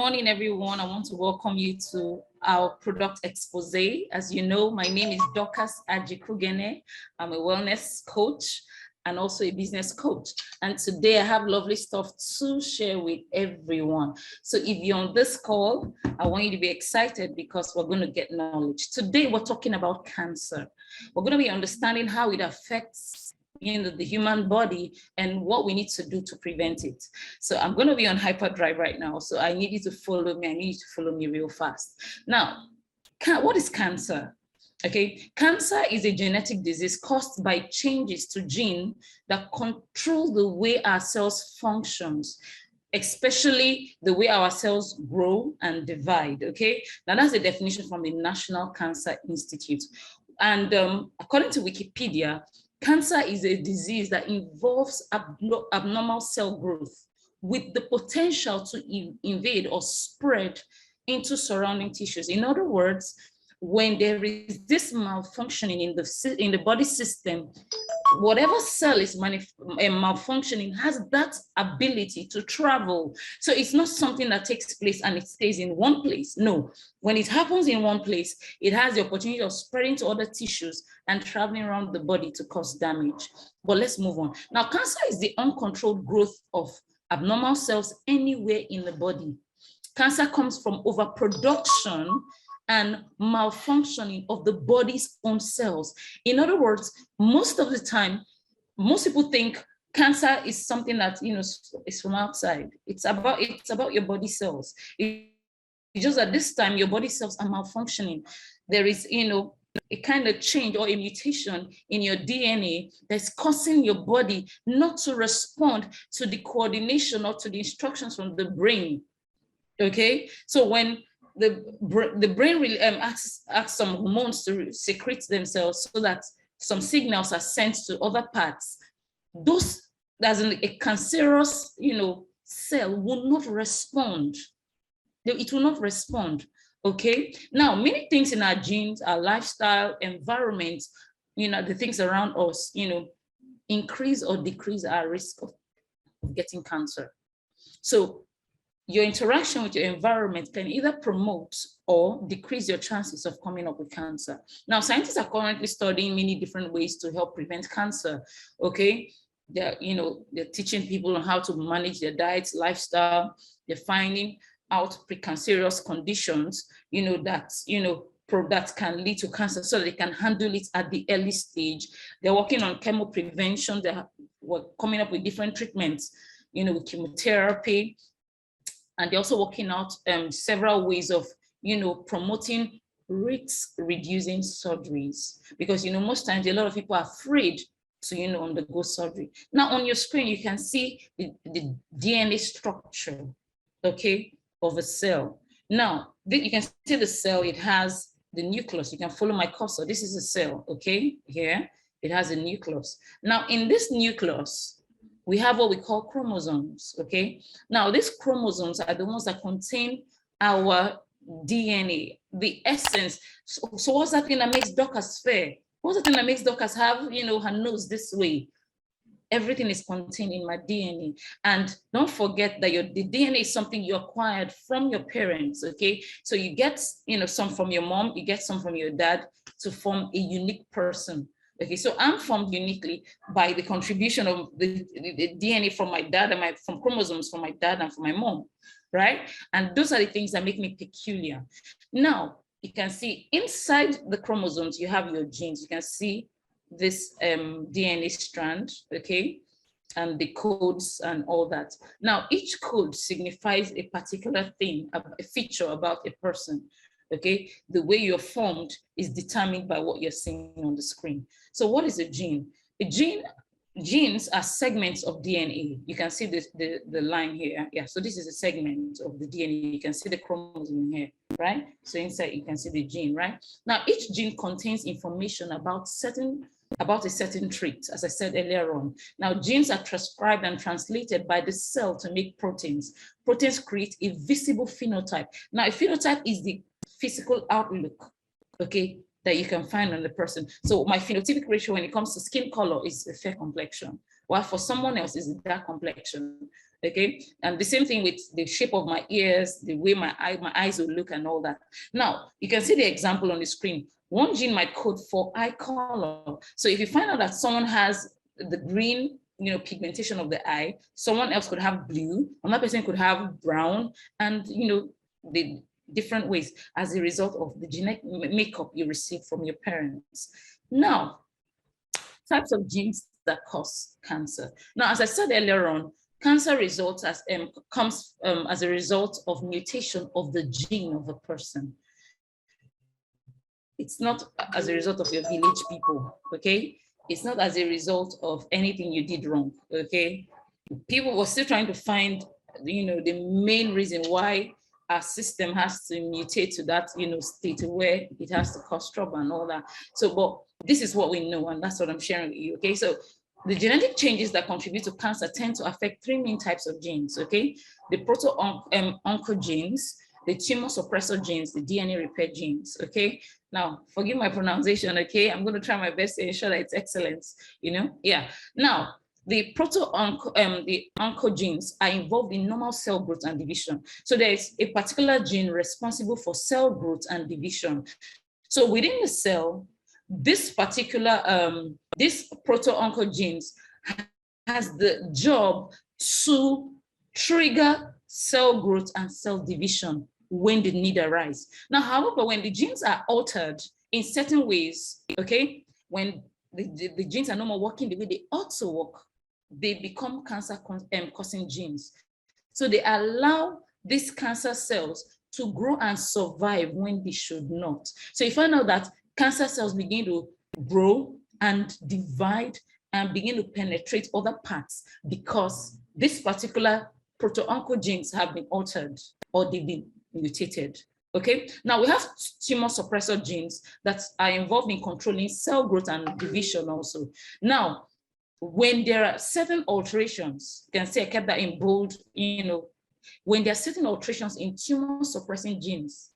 morning, everyone. I want to welcome you to our product expose. As you know, my name is Dorcas Ajikugene. I'm a wellness coach and also a business coach. And today I have lovely stuff to share with everyone. So if you're on this call, I want you to be excited because we're going to get knowledge. Today, we're talking about cancer. We're going to be understanding how it affects the human body and what we need to do to prevent it. So I'm going to be on hyperdrive right now. So I need you to follow me. I need you to follow me real fast. Now, what is cancer? Okay, cancer is a genetic disease caused by changes to genes that control the way our cells functions, especially the way our cells grow and divide. Okay, now that's the definition from the National Cancer Institute. And according to Wikipedia, cancer is a disease that involves abnormal cell growth with the potential to invade or spread into surrounding tissues. In other words, when there is this malfunctioning in the body system, whatever cell is malfunctioning has that ability to travel. So it's not something that takes place and it stays in one place. No, when it happens in one place, it has the opportunity of spreading to other tissues and traveling around the body to cause damage. But let's move on. Now, cancer is the uncontrolled growth of abnormal cells anywhere in the body. Cancer comes from overproduction and malfunctioning of the body's own cells. In other words, most of the time, most people think cancer is something that is from outside. It's about your body cells. It's just that this time your body cells are malfunctioning. There is a kind of change or a mutation in your DNA that's causing your body not to respond to the coordination or to the instructions from the brain. Okay, so when the brain really asks some hormones to secrete themselves so that some signals are sent to other parts, those as in a cancerous cell will not respond. It will not respond. Okay, now many things in our genes, our lifestyle, environment, the things around us, increase or decrease our risk of getting cancer. So your interaction with your environment can either promote or decrease your chances of coming up with cancer. Now, scientists are currently studying many different ways to help prevent cancer. Okay, they're teaching people on how to manage their diets, lifestyle. They're finding out precancerous conditions, that can lead to cancer, so they can handle it at the early stage. They're working on chemo prevention. They're coming up with different treatments, with chemotherapy. And they're also working out several ways of, promoting risk-reducing surgeries. Because, most times a lot of people are afraid to, undergo surgery. Now on your screen, you can see the DNA structure, okay, of a cell. Now, you can see the cell, it has the nucleus. You can follow my cursor. This is a cell, okay, here. It has a nucleus. Now, in this nucleus, we have what we call chromosomes, okay? Now, these chromosomes are the ones that contain our DNA, the essence. So what's that thing that makes Dorcas fair? What's the thing that makes Dorcas have, her nose this way? Everything is contained in my DNA. And don't forget that the DNA is something you acquired from your parents, okay? So you get, some from your mom, you get some from your dad to form a unique person. Okay, so I'm formed uniquely by the contribution of the DNA from my dad and from chromosomes from my dad and from my mom, right? And those are the things that make me peculiar. Now, you can see inside the chromosomes, you have your genes. You can see this DNA strand, okay? And the codes and all that. Now, each code signifies a particular thing, a feature about a person. Okay, the way you're formed is determined by what you're seeing on the screen. So what is a gene? Genes are segments of DNA. You can see the line here. Yeah, so this is a segment of the DNA. You can see the chromosome here, right? So inside you can see the gene, right? Now each gene contains information about a certain trait, as I said earlier on. Now genes are transcribed and translated by the cell to make proteins. Proteins create a visible phenotype. Now a phenotype is the physical outlook, okay, that you can find on the person. So my phenotypic ratio when it comes to skin color is a fair complexion, while for someone else is dark complexion. Okay, and the same thing with the shape of my ears, the way my eyes will look and all that. Now, you can see the example on the screen. One gene might code for eye color. So if you find out that someone has the green, pigmentation of the eye, someone else could have blue, another person could have brown, and, the different ways as a result of the genetic makeup you receive from your parents. Now, types of genes that cause cancer. Now, as I said earlier on, cancer results comes as a result of mutation of the gene of a person. It's not as a result of your village people, okay? It's not as a result of anything you did wrong, okay? People were still trying to find, the main reason why our system has to mutate to that, state where it has to cause trouble and all that. So, but this is what we know, and that's what I'm sharing with you, okay? So the genetic changes that contribute to cancer tend to affect three main types of genes, okay? The proto-oncogenes, the tumor suppressor genes, the DNA repair genes, okay? Now, forgive my pronunciation, okay? I'm going to try my best to ensure that it's excellent, Yeah. Now, the oncogenes are involved in normal cell growth and division. So there's a particular gene responsible for cell growth and division. So within the cell, this particular, this proto-oncogenes has the job to trigger cell growth and cell division when the need arises. Now, however, when the genes are altered in certain ways, okay, when the genes are no more working the way they ought to work, they become cancer-causing genes. So they allow these cancer cells to grow and survive when they should not. So you find out that cancer cells begin to grow and divide and begin to penetrate other parts because this particular proto-oncogenes have been altered or they've been mutated. Okay, now we have tumor suppressor genes that are involved in controlling cell growth and division also. Now, when there are certain alterations, you can see I kept that in bold, when there are certain alterations in tumor suppressing genes,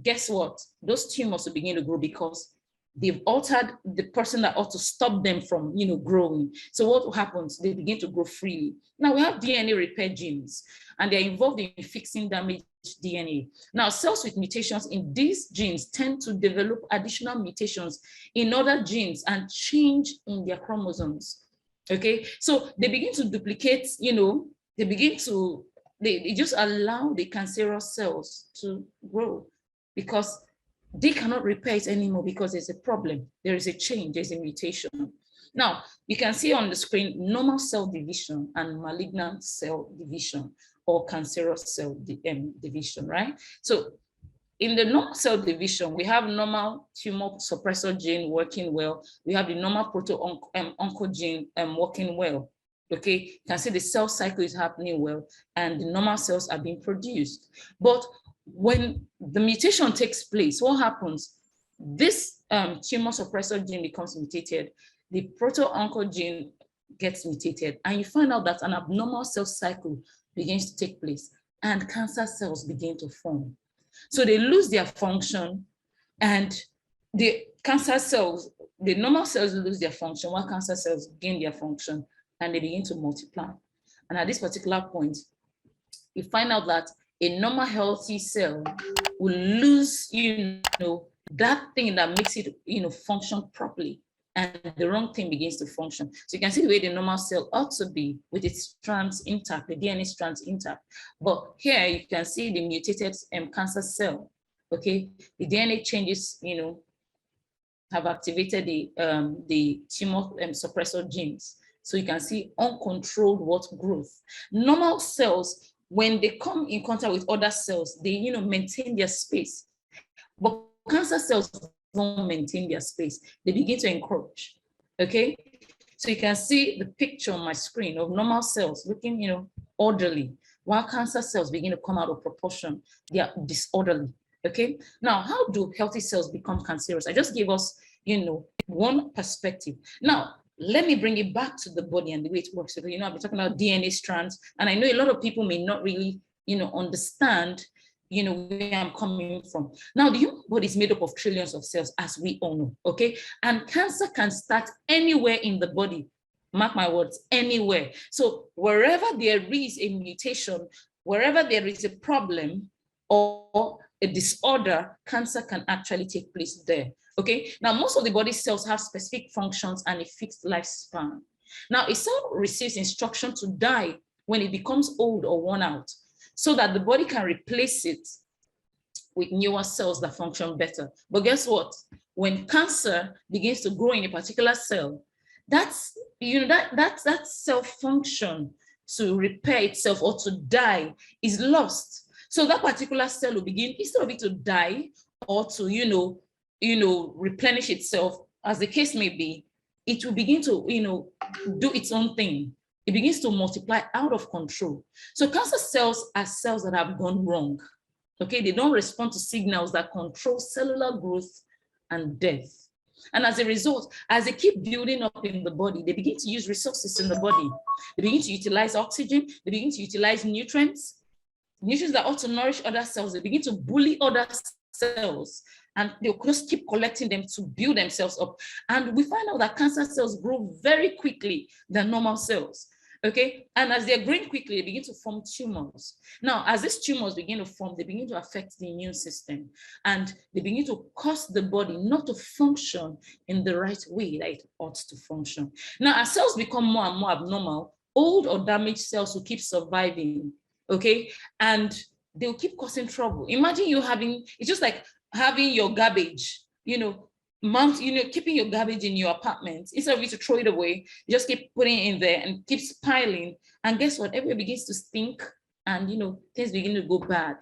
guess what? Those tumors will begin to grow because they've altered the person that ought to stop them from, growing. So what happens? They begin to grow freely. Now we have DNA repair genes, and they're involved in fixing damaged DNA. Now, cells with mutations in these genes tend to develop additional mutations in other genes and change in their chromosomes. Okay, so they begin to duplicate, they just allow the cancerous cells to grow because they cannot repair it anymore because there's a problem. There is a change, there's a mutation. Now, you can see on the screen normal cell division and malignant cell division or cancerous cell division, right? So in the normal cell division, we have normal tumor suppressor gene working well. We have the normal proto-oncogene working well. Okay, you can see the cell cycle is happening well and the normal cells are being produced. But when the mutation takes place, what happens? This tumor suppressor gene becomes mutated, the proto-oncogene gets mutated, and you find out that an abnormal cell cycle begins to take place and cancer cells begin to form. So they lose their function and the cancer cells, the normal cells lose their function while cancer cells gain their function and they begin to multiply. And at this particular point, you find out that a normal healthy cell will lose, that thing that makes it, function properly, and the wrong thing begins to function. So you can see the way the normal cell ought to be with its strands intact, the DNA strands intact. But here you can see the mutated cancer cell. Okay, the DNA changes, have activated the tumor suppressor genes. So you can see uncontrolled growth. Normal cells, when they come in contact with other cells, they maintain their space. But cancer cells don't maintain their space. They begin to encroach. Okay? So you can see the picture on my screen of normal cells looking, orderly, while cancer cells begin to come out of proportion. They are disorderly. Okay? Now, how do healthy cells become cancerous? I just gave us, one perspective. Now, let me bring it back to the body and the way it works. Because, I've been talking about DNA strands, and I know a lot of people may not really, understand, where I'm coming from. Now, the human body is made up of trillions of cells, as we all know, okay? And cancer can start anywhere in the body. Mark my words, anywhere. So wherever there is a mutation, wherever there is a problem or a disorder, cancer can actually take place there. Okay, now most of the body cells have specific functions and a fixed lifespan. Now a cell receives instruction to die when it becomes old or worn out, so that the body can replace it with newer cells that function better. But guess what? When cancer begins to grow in a particular cell, that's, that cell function to repair itself or to die is lost. So that particular cell will begin, instead of it to die or to, replenish itself, as the case may be, it will begin to, do its own thing. It begins to multiply out of control. So cancer cells are cells that have gone wrong. Okay, they don't respond to signals that control cellular growth and death. And as a result, as they keep building up in the body, they begin to use resources in the body. They begin to utilize oxygen, they begin to utilize nutrients that ought to nourish other cells. They begin to bully other cells, and they'll just keep collecting them to build themselves up. And we find out that cancer cells grow very quickly than normal cells. Okay, and as they're growing quickly, they begin to form tumors. Now, as these tumors begin to form, they begin to affect the immune system, and they begin to cause the body not to function in the right way that it ought to function. Now, as cells become more and more abnormal, old or damaged cells will keep surviving, okay, and they'll keep causing trouble. Imagine you having, it's just like having your garbage, keeping your garbage in your apartment. Instead of you to throw it away, you just keep putting it in there and keeps piling. And guess what? Everywhere begins to stink, and things begin to go bad.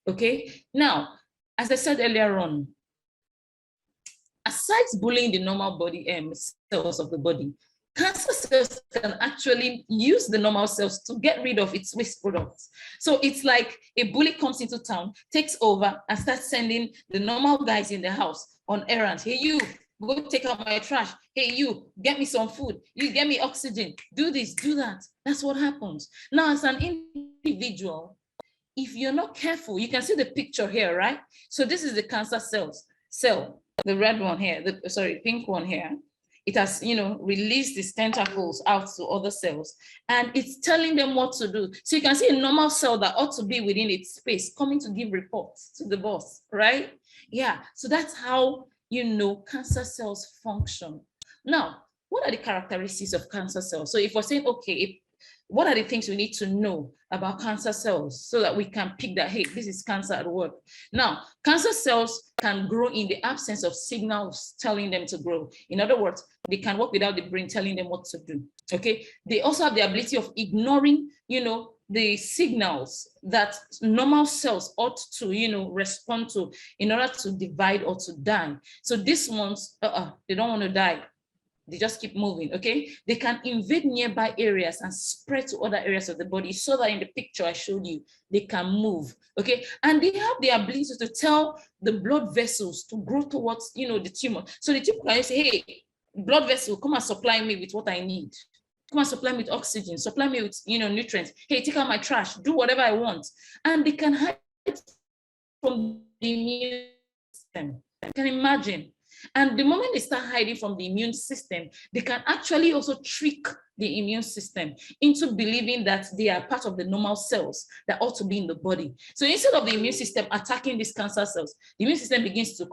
Okay. Now, as I said earlier on, aside bullying the normal body cells of the body, cancer cells can actually use the normal cells to get rid of its waste products. So it's like a bully comes into town, takes over, and starts sending the normal guys in the house on errands. Hey, you, go take out my trash. Hey, you, get me some food. You get me oxygen. Do this, do that. That's what happens. Now, as an individual, if you're not careful, you can see the picture here, right? So this is the cancer cell, the red one here, pink one here. It has, released its tentacles out to other cells, and it's telling them what to do. So you can see a normal cell that ought to be within its space coming to give reports to the boss, right? Yeah, so that's how, cancer cells function. Now, what are the characteristics of cancer cells? So if we're saying, okay, what are the things we need to know about cancer cells so that we can pick that, hey, this is cancer at work? Now, cancer cells can grow in the absence of signals telling them to grow. In other words, they can work without the brain telling them what to do. Okay. They also have the ability of ignoring, the signals that normal cells ought to, respond to in order to divide or to die. So these ones, they don't want to die. They just keep moving, okay? They can invade nearby areas and spread to other areas of the body, so that in the picture I showed you, they can move, okay? And they have the ability to tell the blood vessels to grow towards, the tumor. So the tumor can say, hey, blood vessel, come and supply me with what I need. Come and supply me with oxygen, supply me with, nutrients. Hey, take out my trash, do whatever I want. And they can hide from the immune system. You can imagine. And the moment they start hiding from the immune system, they can actually also trick the immune system into believing that they are part of the normal cells that ought to be in the body. So instead of the immune system attacking these cancer cells, the immune system begins to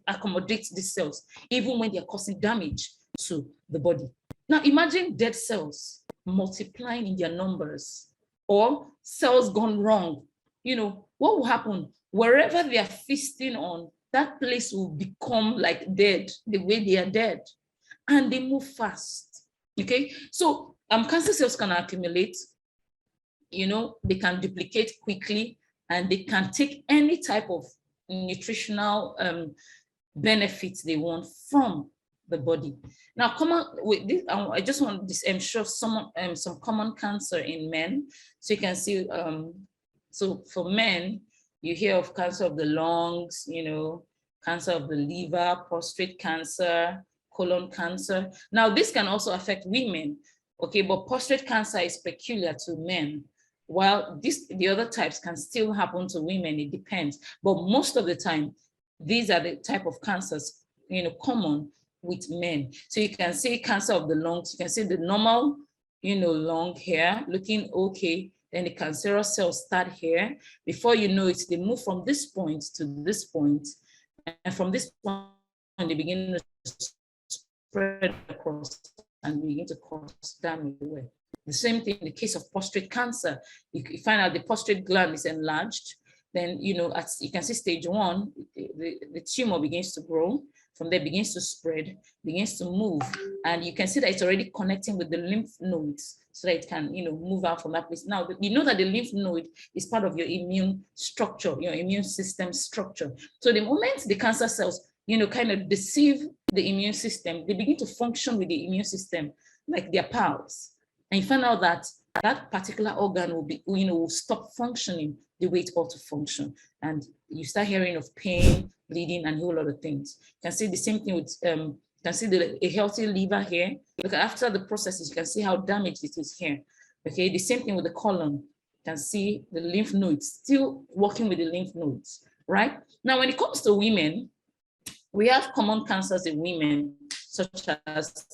accommodate these cells, even when they're causing damage to the body. Now imagine dead cells multiplying in their numbers, or cells gone wrong. What will happen? Wherever they are feasting on, that place will become like dead, the way they are dead, and they move fast. Okay, so cancer cells can accumulate, they can duplicate quickly, and they can take any type of nutritional benefits they want from the body. Now, with this, I just want to show some common cancer in men. So you can see, so for men, you hear of cancer of the lungs, cancer of the liver, prostate cancer, colon cancer. Now, this can also affect women, okay, but prostate cancer is peculiar to men, while the other types can still happen to women. It depends. But most of the time, these are the type of cancers, common with men. So you can see cancer of the lungs, you can see the normal, lung here looking okay. Then the cancerous cells start here. Before you know it, they move from this point to this point. And from this point, they begin to spread across and begin to cause damage away. The same thing in the case of prostate cancer. You find out the prostate gland is enlarged. Then, you can see stage 1, the tumor begins to grow. From there, begins to spread, begins to move. And you can see that it's already connecting with the lymph nodes so that it can, move out from that place. Now, you know that the lymph node is part of your immune structure, your immune system structure. So the moment the cancer cells, kind of deceive the immune system, they begin to function with the immune system like their pals. And you find out that that particular organ will stop functioning the way it ought to function. And you start hearing of pain, bleeding, and a whole lot of things. You can see the same thing with, you can see a healthy liver here. Look, after the processes, you can see how damaged it is here. Okay, the same thing with the colon. You can see the lymph nodes, still working with the lymph nodes, right? Now, when it comes to women, we have common cancers in women, such as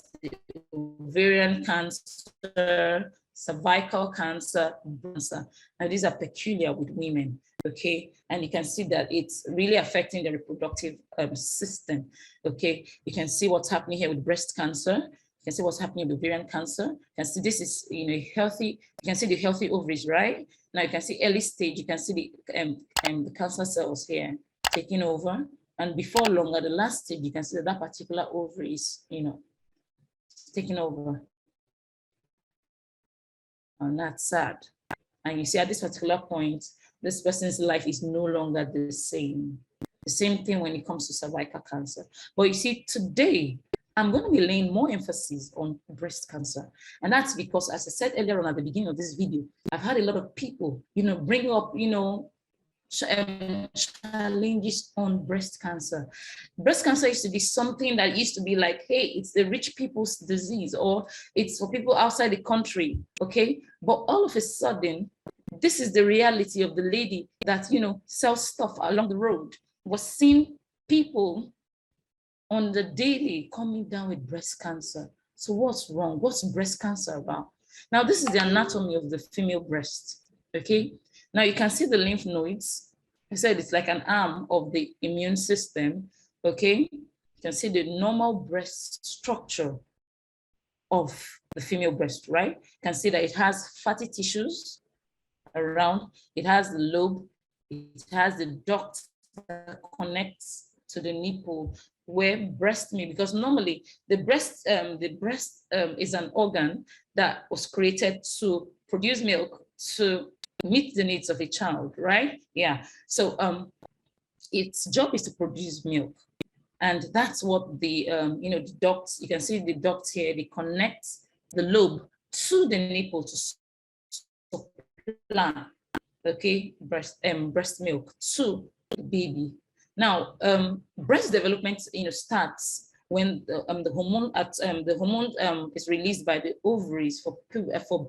ovarian cancer, cervical cancer, cancer. And these are peculiar with women, okay? And you can see that it's really affecting the reproductive system, okay? You can see what's happening here with breast cancer. You can see what's happening with ovarian cancer. You can see this is, healthy. You can see the healthy ovaries, right? Now you can see early stage. You can see the cancer cells here taking over. And before long, at the last stage, you can see that particular ovary is, taking over. And that's sad. And you see at this particular point, this person's life is no longer the same. The same thing when it comes to cervical cancer. But you see, today, I'm going to be laying more emphasis on breast cancer. And that's because, as I said earlier on at the beginning of this video, I've had a lot of people, bring up, challenges on breast cancer. Breast cancer used to be something that used to be like, hey, it's the rich people's disease, or it's for people outside the country, okay? But all of a sudden, this is the reality of the lady that, sells stuff along the road, was seeing people on the daily coming down with breast cancer. So what's wrong? What's breast cancer about? Now, this is the anatomy of the female breast, okay? Now you can see the lymph nodes. I said it's like an arm of the immune system, okay? You can see the normal breast structure of the female breast, right? You can see that it has fatty tissues around, it has the lobe, it has the duct that connects to the nipple where breast milk, because normally the breast is an organ that was created to produce milk to meet the needs of a child, right? Yeah. So its job is to produce milk, and that's what the the ducts. You can see the ducts here. They connect the lobe to the nipple to supply, okay, breast milk to the baby. Now, breast development, starts when the hormone is released by the ovaries for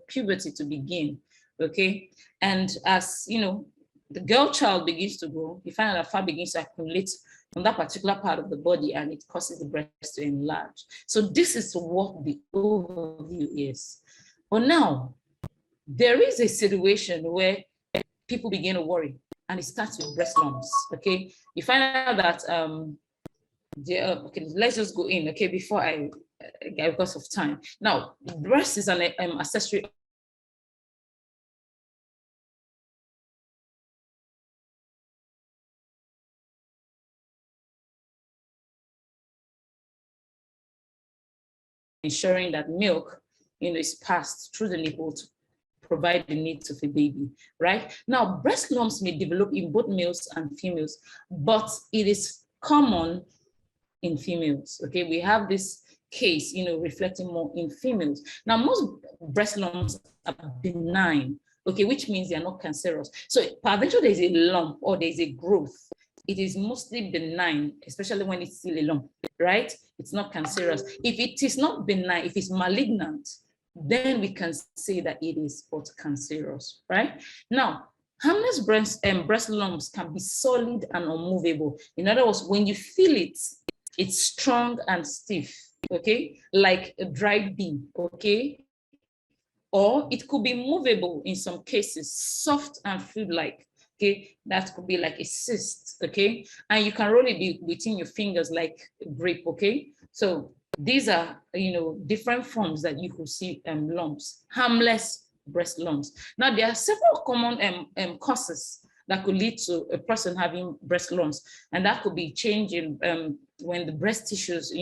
puberty to begin. Okay, and as the girl child begins to grow, you find out that fat begins to accumulate on that particular part of the body, and it causes the breast to enlarge. So this is what the overview is. But now there is a situation where people begin to worry, and it starts with breast lumps. Okay, you find out that okay, let's just go in. Okay, before I because of time. Now, breast is an accessory ensuring that milk, is passed through the nipple to provide the needs of a baby, right? Now, breast lumps may develop in both males and females, but it is common in females, okay? We have this case, reflecting more in females. Now, most breast lumps are benign, okay, which means they are not cancerous. So, peradventure there is a lump or there is a growth, it is mostly benign, especially when it's still a lump, right? It's not cancerous. If it is not benign, if it's malignant, then we can say that it is but cancerous, right? Now, harmless breast lumps can be solid and unmovable. In other words, when you feel it, It's strong and stiff, okay, like a dried bean, okay? Or it could be movable in some cases, soft and food-like, okay? That could be like a cyst, okay? And you can roll it between your fingers like a grape, okay? So these are, different forms that you could see lumps, harmless breast lumps. Now, there are several common causes that could lead to a person having breast lumps, and that could be changing when the breast tissues,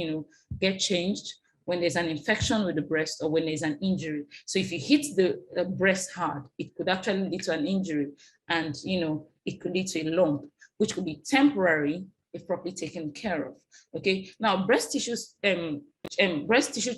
get changed, when there's an infection with the breast, or when there's an injury. So if you hit the breast hard, it could actually lead to an injury, and it could lead to a lump, which could be temporary if properly taken care of. Okay. Now, breast tissue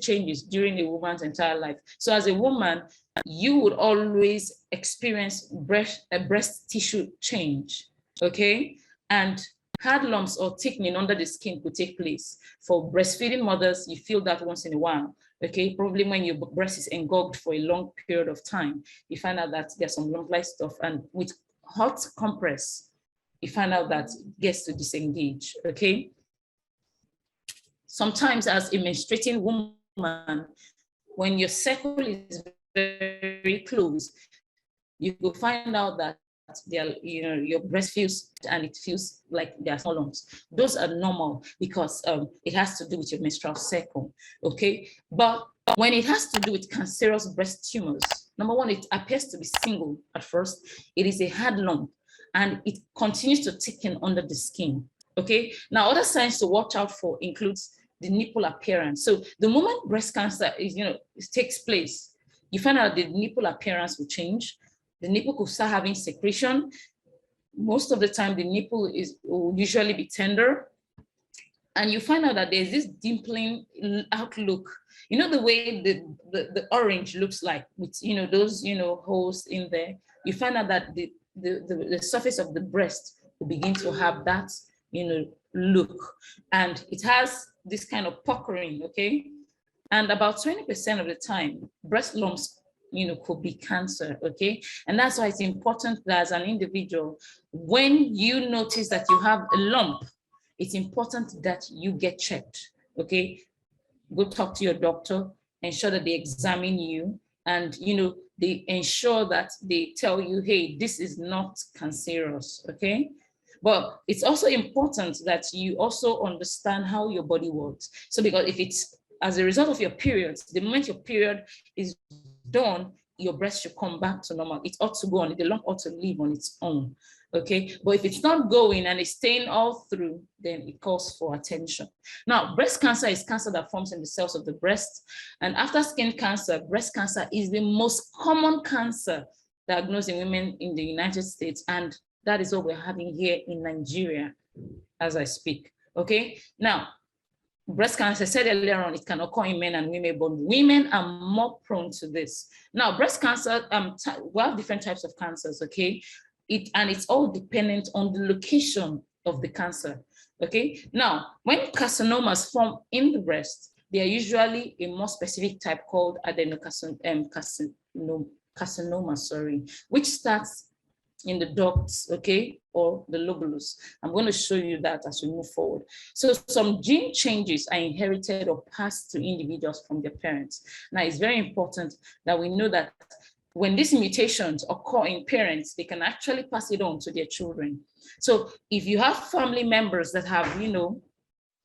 changes during a woman's entire life. So as a woman, you would always experience breast tissue change. Okay. And hard lumps or thickening under the skin could take place. For breastfeeding mothers, you feel that once in a while, okay? Probably when your breast is engulfed for a long period of time, you find out that there's some lump-like stuff, and with hot compress, you find out that it gets to disengage, okay? Sometimes as a menstruating woman, when your cycle is very close, you will find out that your breast feels, and it feels like there are small lumps. Those are normal because it has to do with your menstrual cycle, okay? But when it has to do with cancerous breast tumors, number one, it appears to be single at first. It is a hard lump, and it continues to thicken under the skin, okay? Now, other signs to watch out for includes the nipple appearance. So the moment breast cancer is, it takes place, you find out the nipple appearance will change. The nipple could start having secretion. Most of the time, the nipple will usually be tender. And you find out that there's this dimpling outlook. You know, the way the orange looks like with, those, holes in there. You find out that the surface of the breast will begin to have that, look. And it has this kind of puckering, okay? And about 20% of the time, breast lumps could be cancer, okay? And that's why it's important that as an individual, when you notice that you have a lump, it's important that you get checked, okay? Go talk to your doctor, ensure that they examine you, and they ensure that they tell you, hey, this is not cancerous, okay? But it's also important that you also understand how your body works. So because if it's as a result of your periods, the moment your period is done, your breast should come back to normal. It ought to go on, the lump ought to live on its own, okay? But if it's not going and it's staying all through, then it calls for attention. Now, breast cancer is cancer that forms in the cells of the breast. And after skin cancer, breast cancer is the most common cancer diagnosed in women in the United States. And that is what we're having here in Nigeria as I speak, okay? Now, breast cancer, I said earlier on, it can occur in men and women, but women are more prone to this. Now, breast cancer, we have different types of cancers, okay? It's all dependent on the location of the cancer, okay? Now, when carcinomas form in the breast, they are usually a more specific type called adenocarcinoma, which starts in the ducts, okay, or the lobulus. I'm going to show you that as we move forward. So some gene changes are inherited or passed to individuals from their parents. Now, it's very important that we know that when these mutations occur in parents, they can actually pass it on to their children. So if you have family members that have,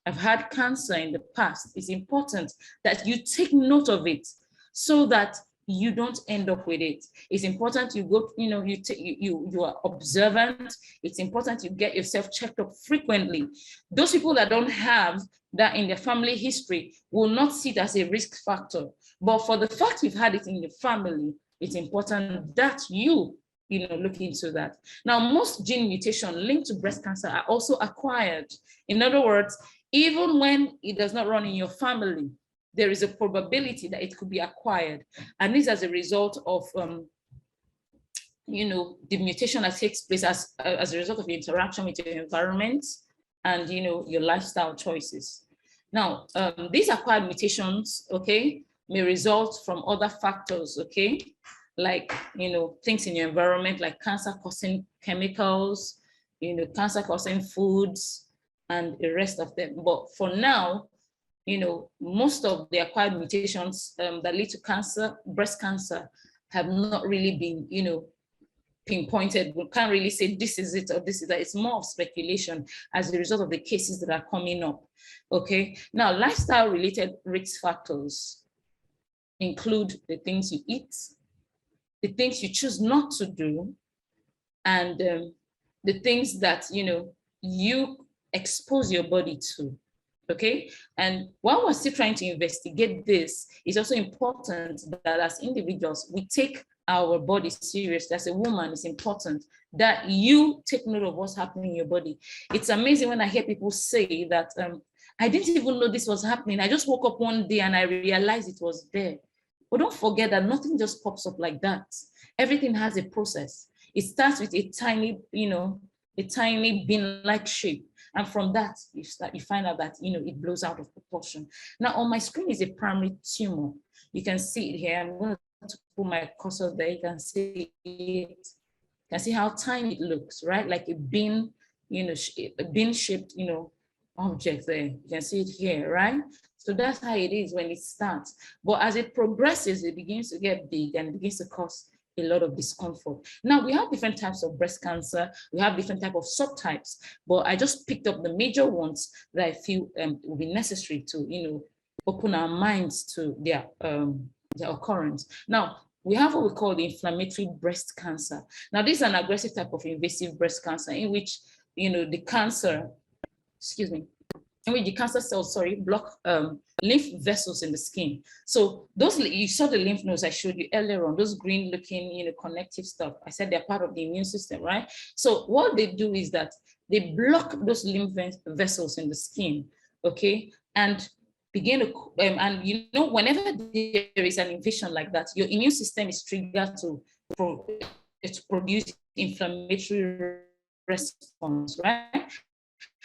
have had cancer in the past, it's important that you take note of it so that you don't end up with it. It's important you go, you are observant. It's important you get yourself checked up frequently. Those people that don't have that in their family history will not see it as a risk factor. But for the fact you've had it in your family, it's important that you look into that. Now, most gene mutations linked to breast cancer are also acquired. In other words, even when it does not run in your family, there is a probability that it could be acquired. And this as a result of, the mutation that takes place as a result of your interaction with your environment and, your lifestyle choices. Now, these acquired mutations, okay, may result from other factors, okay, like, things in your environment, like cancer-causing chemicals, cancer-causing foods, and the rest of them. But for now, most of the acquired mutations that lead to cancer, breast cancer, have not really been, pinpointed. We can't really say this is it or this is that. It's more of speculation as a result of the cases that are coming up. Okay. Now, lifestyle related risk factors include the things you eat, the things you choose not to do, and the things that you expose your body to. Okay, and while we're still trying to investigate this, it's also important that as individuals we take our body serious. As a woman, it's important that you take note of what's happening in your body. It's amazing when I hear people say that I didn't even know this was happening. I just woke up one day and I realized it was there. But don't forget that nothing just pops up like that. Everything has a process. It starts with a tiny, a tiny bean-like shape. And from that, you find out that, it blows out of proportion. Now on my screen is a primary tumor. You can see it here. I'm going to put my cursor there. You can see it. You can see how tiny it looks, right? Like a bean, a bean-shaped, object there. You can see it here, right? So that's how it is when it starts. But as it progresses, it begins to get big and it begins to cause a lot of discomfort. Now we have different types of breast cancer. We have different types of subtypes, but I just picked up the major ones that I feel will be necessary to, open our minds to their occurrence. Now, we have what we call the inflammatory breast cancer. Now, this is an aggressive type of invasive breast cancer in which, the cancer, in which the cancer cells, block lymph vessels in the skin. So those, you saw the lymph nodes I showed you earlier on, those green looking, connective stuff. I said they're part of the immune system, right? So what they do is that they block those lymph vessels in the skin, okay? And begin to, whenever there is an invasion like that, your immune system is triggered to produce inflammatory response, right?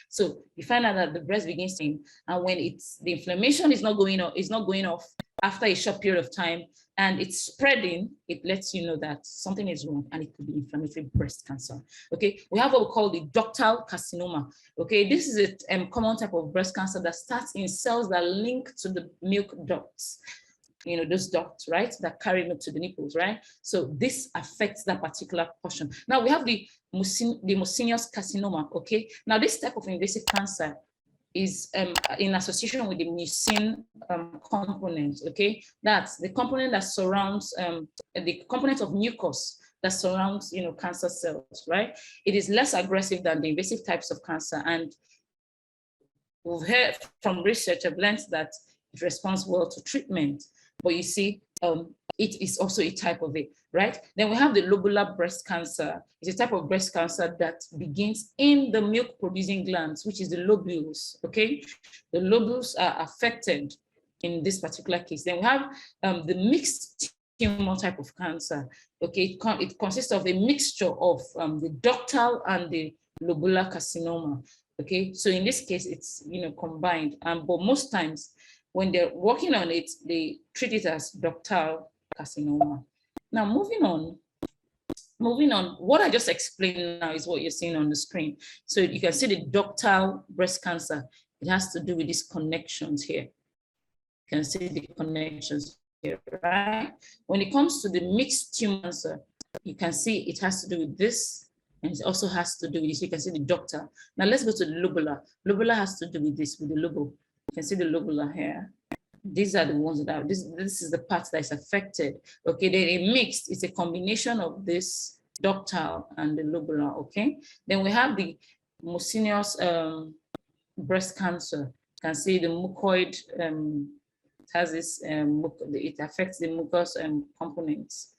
So you find out that the breast begins to, and when the inflammation is not going off after a short period of time, and it's spreading, it lets you know that something is wrong, and it could be inflammatory breast cancer. Okay, we have what we call the ductal carcinoma. Okay, this is a common type of breast cancer that starts in cells that link to the milk ducts. Those ducts, right, that carry milk to the nipples, right? So this affects that particular portion. Now we have the mucinous carcinoma, okay? Now this type of invasive cancer is in association with the mucin component, okay? That's the component that surrounds, the component of mucus that surrounds, cancer cells, right? It is less aggressive than the invasive types of cancer, and we've heard from research, I've learned that it responds well to treatment. But you see, it is also a type of it, right? Then we have the lobular breast cancer. It's a type of breast cancer that begins in the milk-producing glands, which is the lobules, okay? The lobules are affected in this particular case. Then we have the mixed tumor type of cancer, okay? It consists of a mixture of the ductal and the lobular carcinoma, okay? So in this case, it's, combined, but most times, when they're working on it, they treat it as ductal carcinoma. Now, moving on, what I just explained now is what you're seeing on the screen. So you can see the ductal breast cancer. It has to do with these connections here. You can see the connections here, right? When it comes to the mixed tumor cancer, you can see it has to do with this, and it also has to do with this. You can see the ductal. Now let's go to the lobular. Lobular has to do with this, with the lobule. You can see the lobular here. These are the ones that are, this is the part that is affected. Okay, then a mixed, it's a combination of this ductal and the lobular, okay? Then we have the mucinous breast cancer. You can see the mucoid, it has this, it affects the mucous components,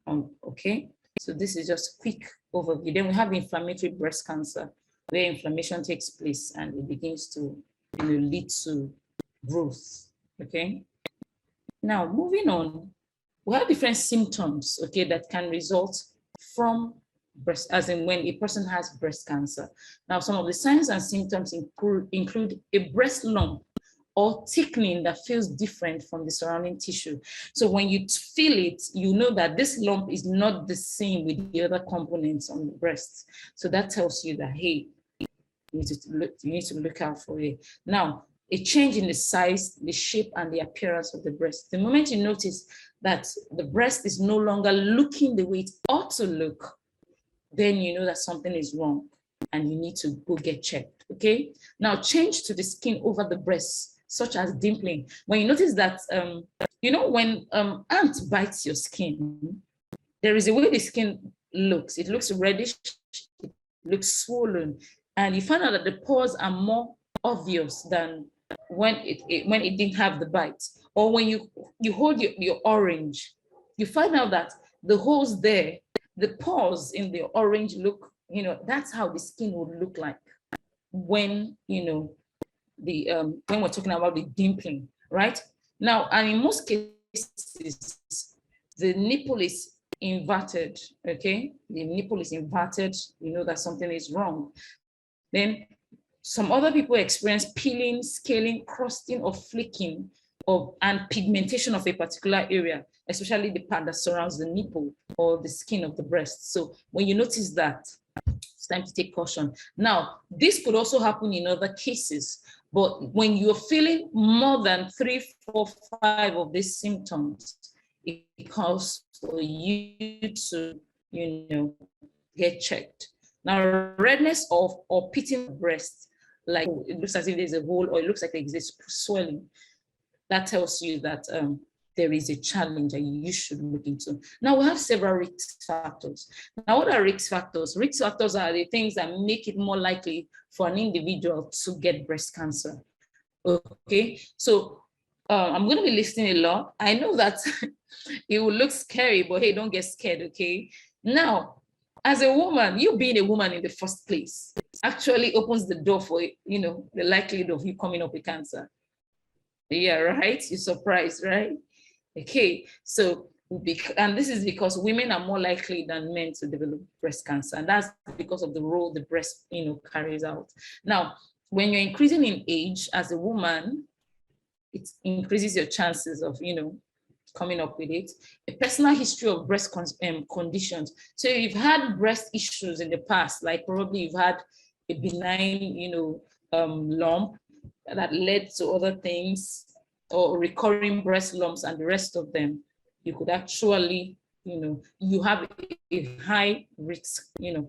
okay? So this is just a quick overview. Then we have inflammatory breast cancer, where inflammation takes place and it begins to lead to growth, okay? Now, moving on, we have different symptoms, okay, that can result from breast, as in when a person has breast cancer. Now, some of the signs and symptoms include a breast lump or thickening that feels different from the surrounding tissue. So when you feel it, you know that this lump is not the same with the other components on the breast. So that tells you that, hey, you need to look out for it. Now, a change in the size, the shape, and the appearance of the breast. The moment you notice that the breast is no longer looking the way it ought to look, then you know that something is wrong and you need to go get checked, okay? Now, change to the skin over the breast, such as dimpling. When you notice that, you know, when ant bites your skin, there is a way the skin looks. It looks reddish, it looks swollen, and you find out that the pores are more obvious than when it didn't have the bite. Or when you hold your orange, you find out that the holes there, the pores in the orange look, you know, that's how the skin would look like when, you know, the when we're talking about the dimpling, right? Now, and in most cases, the nipple is inverted, okay? The nipple is inverted, you know that something is wrong. Then some other people experience peeling, scaling, crusting, or flaking and pigmentation of a particular area, especially the part that surrounds the nipple or the skin of the breast. So when you notice that, it's time to take caution. Now, this could also happen in other cases, but when you're feeling more than 3, 4, 5 of these symptoms, it calls for you to, you know, get checked. Now, redness of or pitting the breast, like it looks as if there's a hole or it looks like there exists swelling, that tells you that there is a challenge that you should look into. Now, we have several risk factors. Now, what are risk factors? Risk factors are the things that make it more likely for an individual to get breast cancer. Okay, so I'm going to be listing a lot. I know that it will look scary, but hey, don't get scared, okay? Now, as a woman, you being a woman in the first place actually opens the door for, you know, the likelihood of you coming up with cancer. Yeah, right? You're surprised, right? Okay, so, and this is because women are more likely than men to develop breast cancer. And that's because of the role the breast, you know, carries out. Now, when you're increasing in age as a woman, it increases your chances of, you know, coming up with it. A personal history of breast conditions. So if you've had breast issues in the past, like probably you've had a benign, you know, lump that led to other things, or recurring breast lumps and the rest of them, you could actually, you know, you have a high risk, you know,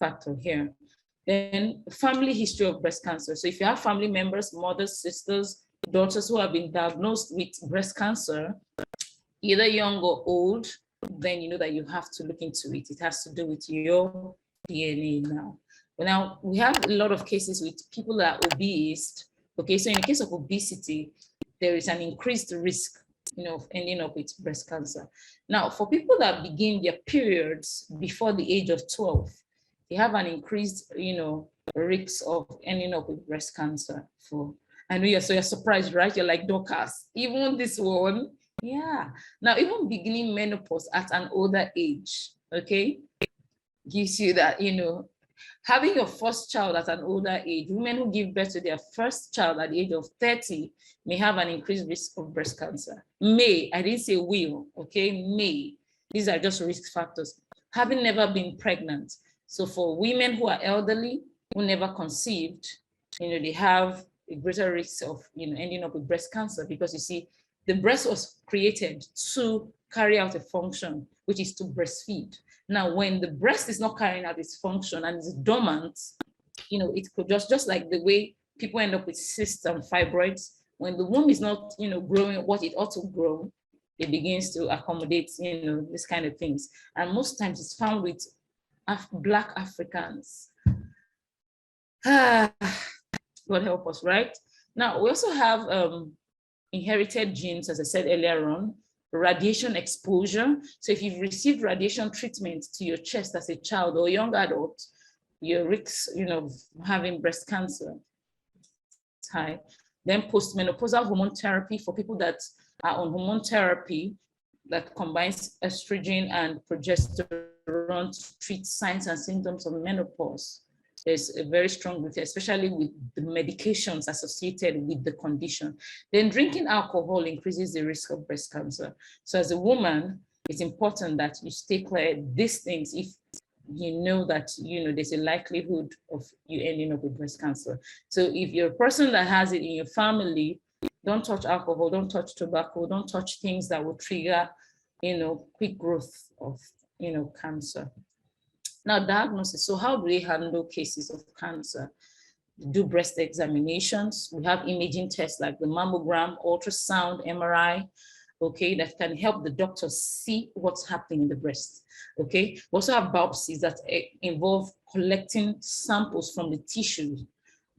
factor here. Then family history of breast cancer. So if you have family members, mothers, sisters, daughters who have been diagnosed with breast cancer, either young or old, then you know that you have to look into it. It has to do with your DNA now. But now we have a lot of cases with people that are obese. Okay, so in the case of obesity, there is an increased risk, you know, of ending up with breast cancer. Now, for people that begin their periods before the age of 12, they have an increased, you know, risk of ending up with breast cancer. I know you're surprised, right? You're like, Dorcas, even this one, yeah. Now, even beginning menopause at an older age, okay, gives you that, you know, having your first child at an older age, women who give birth to their first child at the age of 30 may have an increased risk of breast cancer. May, I didn't say will, okay, may. These are just risk factors. Having never been pregnant. So for women who are elderly, who never conceived, you know, they have a greater risk of, you know, ending up with breast cancer, because you see, the breast was created to carry out a function, which is to breastfeed. Now, when the breast is not carrying out its function and is dormant, you know, it could just like the way people end up with cysts and fibroids, when the womb is not, you know, growing what it ought to grow, it begins to accommodate, you know, this kind of things. And most times it's found with Black Africans. God help us, right? Now, we also have inherited genes, as I said earlier on, radiation exposure. So if you've received radiation treatment to your chest as a child or young adult, your risk, you know, of having breast cancer is high. Then postmenopausal hormone therapy for people that are on hormone therapy that combines estrogen and progesterone to treat signs and symptoms of menopause. There's a very strong link, especially with the medications associated with the condition. Then drinking alcohol increases the risk of breast cancer. So as a woman, it's important that you stay clear of these things. If you know that, there's a likelihood of you ending up with breast cancer. So if you're a person that has it in your family, don't touch alcohol, don't touch tobacco, don't touch things that will trigger, quick growth of, cancer. Now, diagnosis. So how do they handle cases of cancer? Do breast examinations. We have imaging tests like the mammogram, ultrasound, MRI, okay, that can help the doctor see what's happening in the breast, okay? We also have biopsies that involve collecting samples from the tissue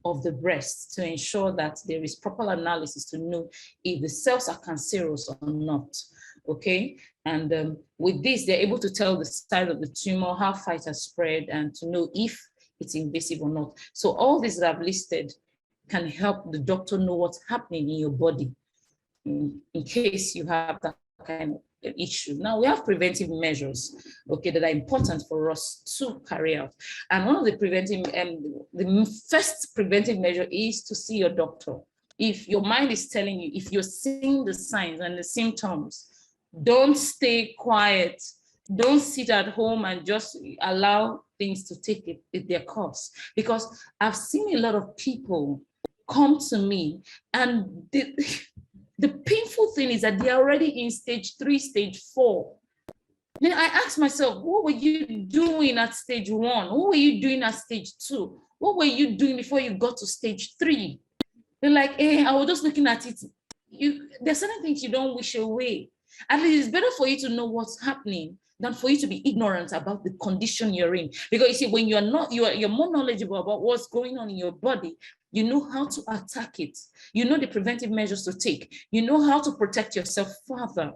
of the breast to ensure that there is proper analysis to know if the cells are cancerous or not, okay? And with this, they're able to tell the size of the tumor, how far it has spread, and to know if it's invasive or not. So all these that I've listed can help the doctor know what's happening in your body in case you have that kind of issue. Now we have preventive measures, okay, that are important for us to carry out. And one of the the first preventive measure is to see your doctor. If your mind is telling you, if you're seeing the signs and the symptoms, don't stay quiet. Don't sit at home and just allow things to take their course. Because I've seen a lot of people come to me, and the painful thing is that they're already in stage 3, stage 4. Then I asked myself, what were you doing at stage 1? What were you doing at stage 2? What were you doing before you got to stage 3? They're like, hey, I was just looking at it. There's certain things you don't wish away. At least it's better for you to know what's happening than for you to be ignorant about the condition you're in. Because you see, when you're more knowledgeable about what's going on in your body, you know how to attack it. You know the preventive measures to take. You know how to protect yourself further.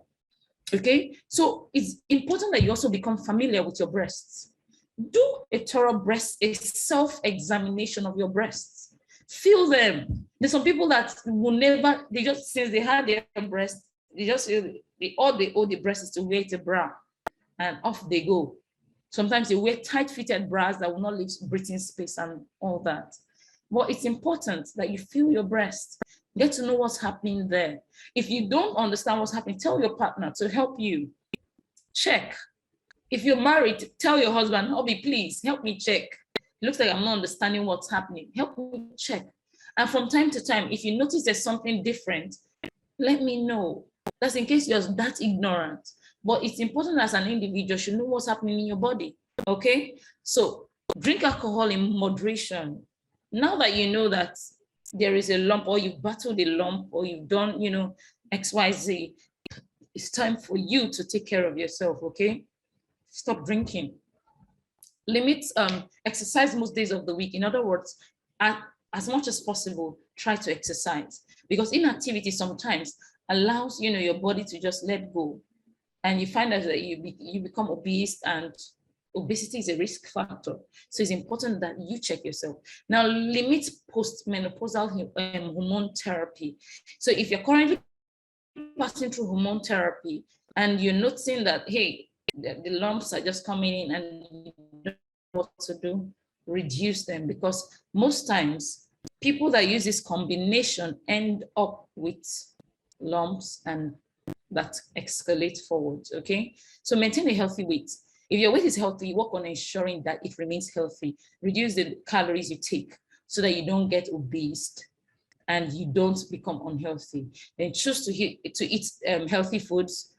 Okay, so it's important that you also become familiar with your breasts. Do a thorough a self-examination of your breasts. Feel them. There's some people that will never, they just, since they had their breasts, all they owe the breasts is to wear a bra, and off they go. Sometimes they wear tight-fitted bras that will not leave breathing space and all that. But it's important that you feel your breast, get to know what's happening there. If you don't understand what's happening, tell your partner to help you. Check. If you're married, tell your husband, hubby, please help me check. It looks like I'm not understanding what's happening. Help me check. And from time to time, if you notice there's something different, let me know. That's in case you're that ignorant. But it's important as an individual, you know what's happening in your body, okay? So drink alcohol in moderation. Now that you know that there is a lump, or you've battled a lump, or you've done, XYZ, it's time for you to take care of yourself, okay? Stop drinking. Limit exercise most days of the week. In other words, as much as possible, try to exercise, because inactivity sometimes allows your body to just let go, and you find out that you become obese, and obesity is a risk factor. So it's important that you check yourself. Now, limit postmenopausal hormone therapy. So if you're currently passing through hormone therapy and you're noticing that, hey, the lumps are just coming in and you don't know what to do, reduce them, because most times people that use this combination end up with lumps and that escalate forward, okay? So maintain a healthy weight. If your weight is healthy, work on ensuring that it remains healthy. Reduce the calories you take so that you don't get obese and you don't become unhealthy. Then choose to eat healthy foods,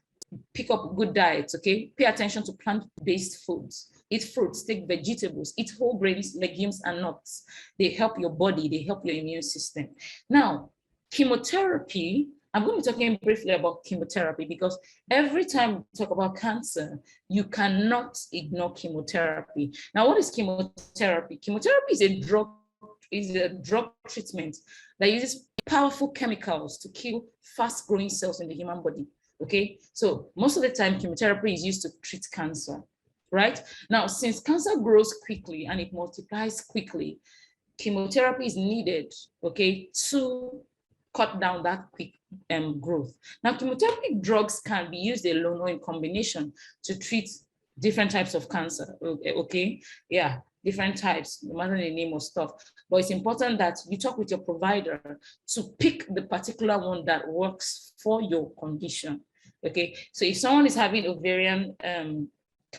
pick up good diets, okay? Pay attention to plant-based foods. Eat fruits, take vegetables, eat whole grains, legumes, and nuts. They help your body, they help your immune system. Now, chemotherapy, I'm going to be talking briefly about chemotherapy, because every time we talk about cancer, you cannot ignore chemotherapy. Now, what is chemotherapy? Chemotherapy is a drug treatment that uses powerful chemicals to kill fast-growing cells in the human body, okay? So most of the time, chemotherapy is used to treat cancer, right? Now, since cancer grows quickly and it multiplies quickly, chemotherapy is needed, okay, to cut down that quick growth. Now, chemotherapy drugs can be used alone or in combination to treat different types of cancer, okay? Yeah, different types, no matter the name of stuff. But it's important that you talk with your provider to pick the particular one that works for your condition, okay? So if someone is having ovarian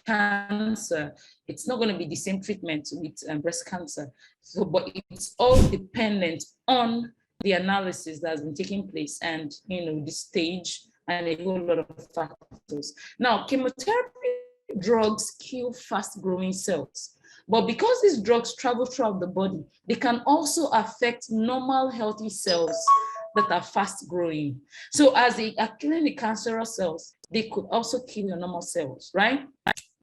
cancer, it's not going to be the same treatment with breast cancer. So, but it's all dependent on the analysis that's been taking place and, the stage and a whole lot of factors. Now, chemotherapy drugs kill fast-growing cells, but because these drugs travel throughout the body, they can also affect normal, healthy cells that are fast-growing. So as they are killing the cancerous cells, they could also kill your normal cells, right?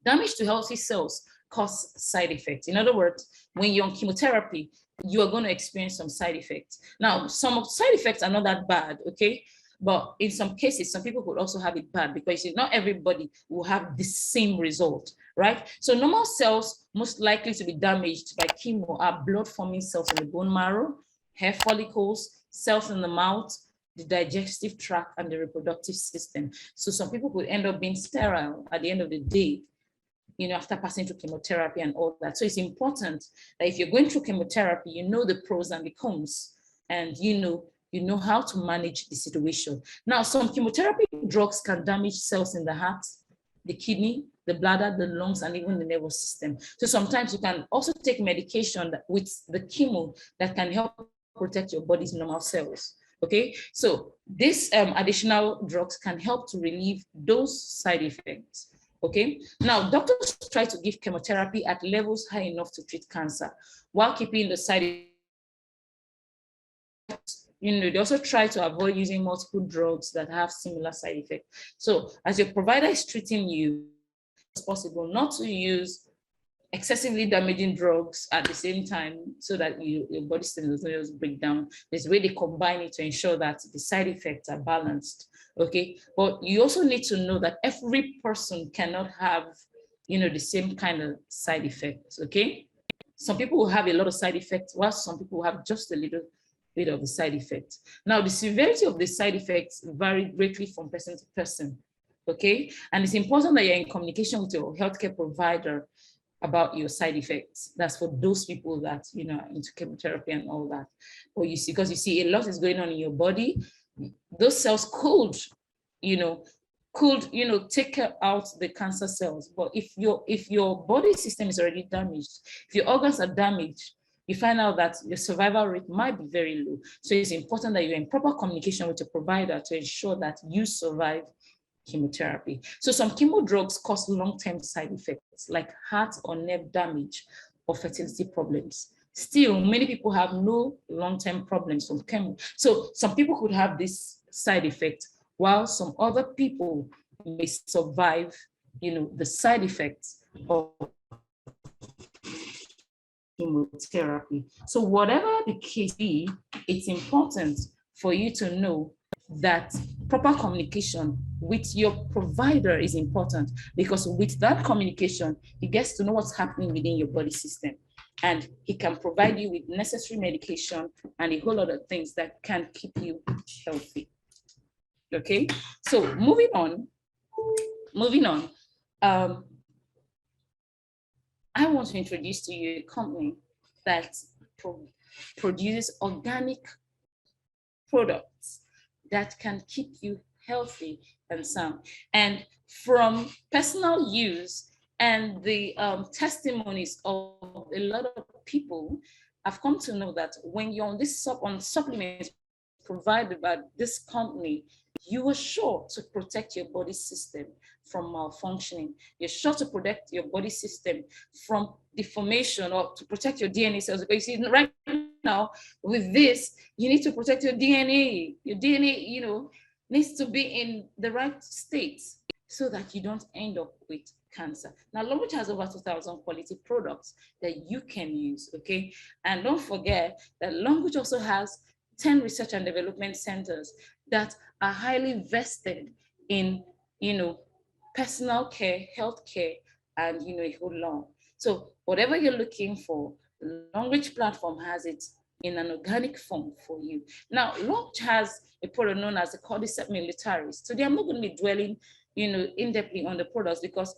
Damage to healthy cells cause side effects. In other words, when you're on chemotherapy, you are going to experience some side effects. Now, some of side effects are not that bad, okay? But in some cases, some people could also have it bad because not everybody will have the same result, right? So normal cells most likely to be damaged by chemo are blood-forming cells in the bone marrow, hair follicles, cells in the mouth, the digestive tract, and the reproductive system. So some people could end up being sterile at the end of the day, after passing through chemotherapy and all that. So it's important that if you're going through chemotherapy, you know the pros and the cons, and you know how to manage the situation. Now, some chemotherapy drugs can damage cells in the heart, the kidney, the bladder, the lungs, and even the nervous system. So sometimes you can also take medication with the chemo that can help protect your body's normal cells. Okay, so these additional drugs can help to relieve those side effects. Okay, now doctors try to give chemotherapy at levels high enough to treat cancer while keeping the side effects. They also try to avoid using multiple drugs that have similar side effects. So as your provider is treating you, it's possible not to use excessively damaging drugs at the same time so that your body system does not just break down. There's a way they combine it to ensure that the side effects are balanced, okay? But you also need to know that every person cannot have, the same kind of side effects, okay? Some people will have a lot of side effects, while some people will have just a little bit of the side effects. Now, the severity of the side effects vary greatly from person to person, okay? And it's important that you're in communication with your healthcare provider about your side effects. That's for those people that, are into chemotherapy and all that. Or because you see a lot is going on in your body. Those cells could take out the cancer cells. But if your body system is already damaged, if your organs are damaged, you find out that your survival rate might be very low. So it's important that you're in proper communication with your provider to ensure that you survive chemotherapy. So some chemo drugs cause long-term side effects like heart or nerve damage or fertility problems. Still, many people have no long-term problems from chemo. So some people could have this side effect, while some other people may survive, the side effects of chemotherapy. So whatever the case be, it's important for you to know that proper communication with your provider is important, because with that communication, he gets to know what's happening within your body system, and he can provide you with necessary medication and a whole lot of things that can keep you healthy. Okay, so moving on, I want to introduce to you a company that produces organic products that can keep you healthy and sound. And from personal use and the testimonies of a lot of people, I've come to know that when you're on this supplements provided by this company, you are sure to protect your body system from malfunctioning. You're sure to protect your body system from deformation, or to protect your DNA cells. Because you see, right now with this, you need to protect your DNA. Your DNA, needs to be in the right state so that you don't end up with cancer. Now, LONGRICH has over 2,000 quality products that you can use, okay? And don't forget that LONGRICH also has 10 research and development centers that are highly vested in, personal care, healthcare, and, a whole lot. So whatever you're looking for, the LONGRICH platform has it in an organic form for you. Now, LONGRICH has a product known as the Cordyceps militaris. Today, I'm not going to be dwelling, in-depthly on the products, because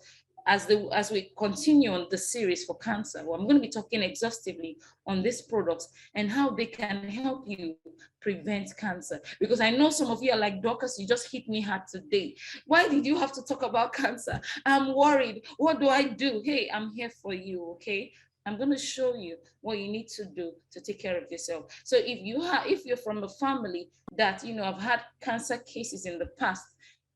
as we continue on the series for cancer, well, I'm going to be talking exhaustively on these products and how they can help you prevent cancer. Because I know some of you are like, Dorcas, you just hit me hard today. Why did you have to talk about cancer? I'm worried. What do I do? Hey, I'm here for you, okay? I'm going to show you what you need to do to take care of yourself. So if you're from a family that have had cancer cases in the past,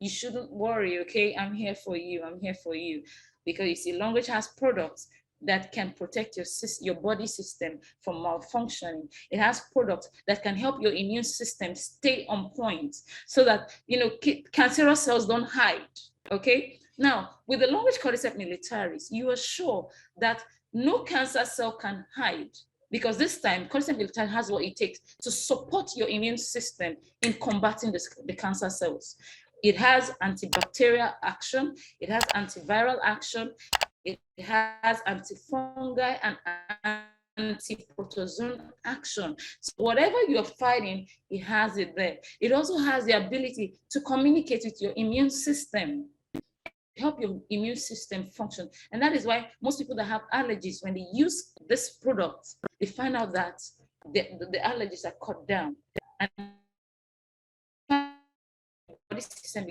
you shouldn't worry, okay? I'm here for you. I'm here for you. Because you see, Longrich has products that can protect your body system from malfunctioning. It has products that can help your immune system stay on point so that, cancerous cells don't hide, okay? Now, with the Longrich Cordyceps militaris, you are sure that no cancer cell can hide, because this time Cordyceps militaris has what it takes to support your immune system in combating the cancer cells. It has antibacterial action, it has antiviral action, it has antifungal and antiprotozoan action. So whatever you're fighting, it has it there. It also has the ability to communicate with your immune system, help your immune system function. And that is why most people that have allergies, when they use this product, they find out that the allergies are cut down. And body system.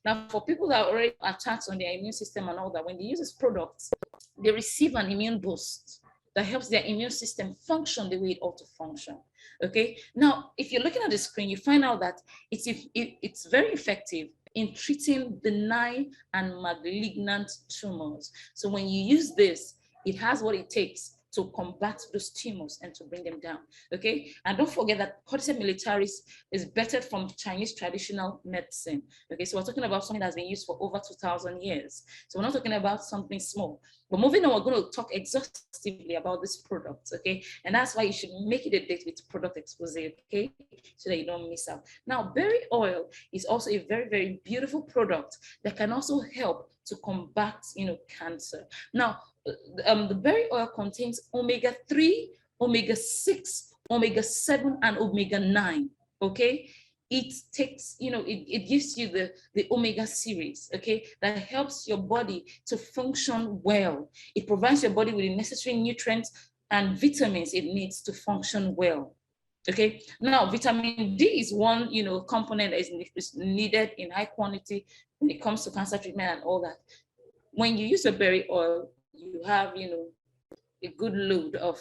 Now, for people that are already attacks on their immune system and all that, when they use this product, they receive an immune boost that helps their immune system function the way it ought to function. Okay. Now, if you're looking at the screen, you find out that it's very effective in treating benign and malignant tumors. So when you use this, it has what it takes to combat those tumors and to bring them down, okay? And don't forget that Cordyceps militaris is better from Chinese traditional medicine, okay? So we're talking about something that's been used for over 2,000 years. So we're not talking about something small. But moving on, we're going to talk exhaustively about this product, okay? And that's why you should make it a date with product expose, okay? So that you don't miss out. Now, berry oil is also a very, very beautiful product that can also help to combat, cancer. Now, the berry oil contains omega-3, omega-6, omega-7, and omega-9, okay? It takes, it gives you the omega series, okay, that helps your body to function well. It provides your body with the necessary nutrients and vitamins it needs to function well. Okay, now vitamin D is one, component that is needed in high quantity when it comes to cancer treatment and all that. When you use a berry oil, you have, a good load of,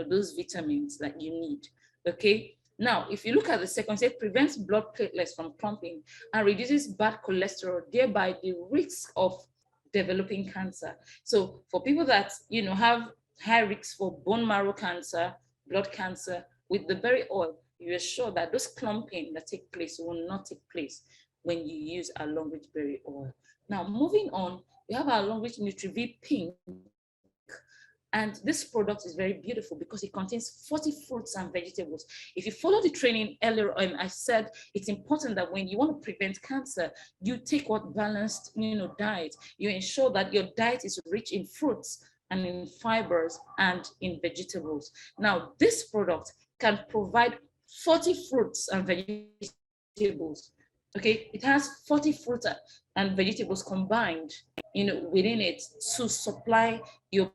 those vitamins that you need. Okay. Now, if you look at the second, it prevents blood platelets from clumping and reduces bad cholesterol, thereby the risk of developing cancer. So for people that, have high risk for bone marrow cancer, blood cancer, with the berry oil, you are sure that those clumping that take place will not take place when you use a Longrich berry oil. Now, moving on, we have our Longrich NutriV Pink. And this product is very beautiful because it contains 40 fruits and vegetables. If you follow the training earlier on, I said it's important that when you want to prevent cancer, you take what balanced, diet. You ensure that your diet is rich in fruits and in fibers and in vegetables. Now, this product can provide 40 fruits and vegetables. Okay, it has 40 fruits and vegetables combined, within it to supply your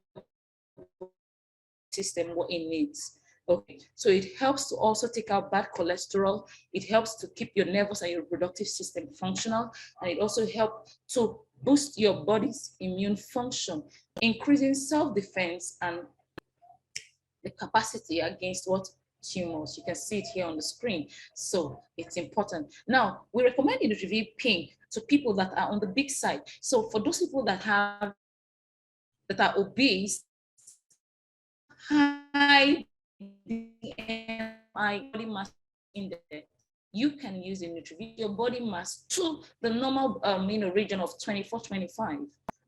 system what it needs. Okay, so it helps to also take out bad cholesterol. It helps to keep your nervous and your reproductive system functional, and it also helps to boost your body's immune function, increasing self-defense and the capacity against what tumors. You can see it here on the screen. So it's important. Now, we recommend NutriV Pink to people that are on the big side. So for those people that are obese, high BMI, body mass index, you can use a NutriV your body mass to the normal region of 24, 25.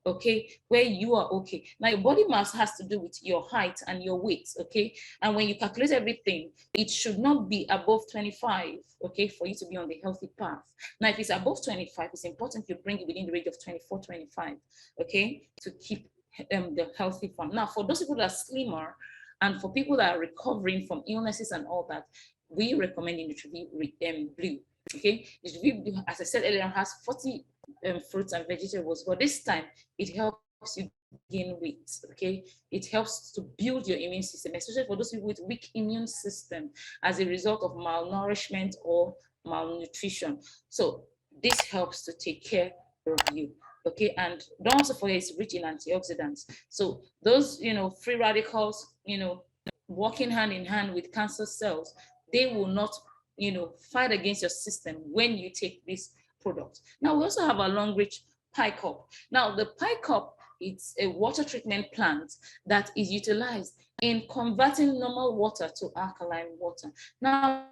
Okay, where you are okay. Now your body mass has to do with your height and your weight, okay? And when you calculate everything, it should not be above 25, okay, for you to be on the healthy path. Now, if it's above 25, it's important you bring it within the range of 24, 25, okay, to keep the healthy form. Now, for those people that are slimmer and for people that are recovering from illnesses and all that, we recommend NutriV Blue. Okay, NutriV Blue, as I said earlier, has 40 fruits and vegetables, but this time it helps you gain weight. Okay, it helps to build your immune system, especially for those people with weak immune system as a result of malnourishment or malnutrition. So this helps to take care of you. Okay, and don't also forget it's rich in antioxidants. So those, free radicals, working hand in hand with cancer cells, they will not, fight against your system when you take this product. Now we also have a Longrich pie cup. Now the pie cup, it's a water treatment plant that is utilized in converting normal water to alkaline water. Now,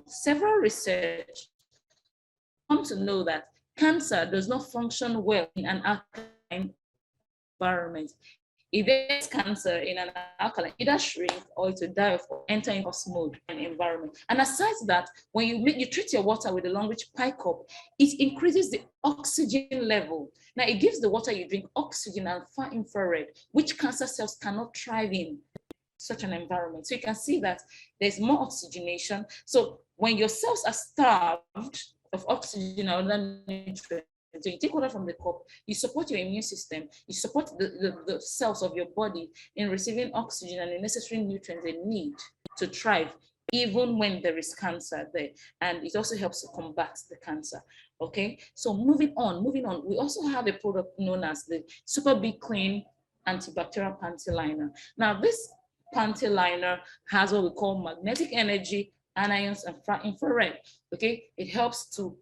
several research come to know that cancer does not function well in an alkaline environment. If there's cancer in an alkaline, either shrink or it will die or enter in host mode and environment. And aside that, when you treat your water with a Longrich pie cup, it increases the oxygen level. Now it gives the water you drink oxygen and far infrared, which cancer cells cannot thrive in such an environment. So you can see that there's more oxygenation. So when your cells are starved of oxygen or other nutrients, so you take water from the cup, you support your immune system, you support the cells of your body in receiving oxygen and the necessary nutrients they need to thrive, even when there is cancer there. And it also helps to combat the cancer. Okay, so moving on, we also have a product known as the Super Big Clean Antibacterial Panty Liner. Now this panty liner has what we call magnetic energy, anions, and infrared. Okay, it helps to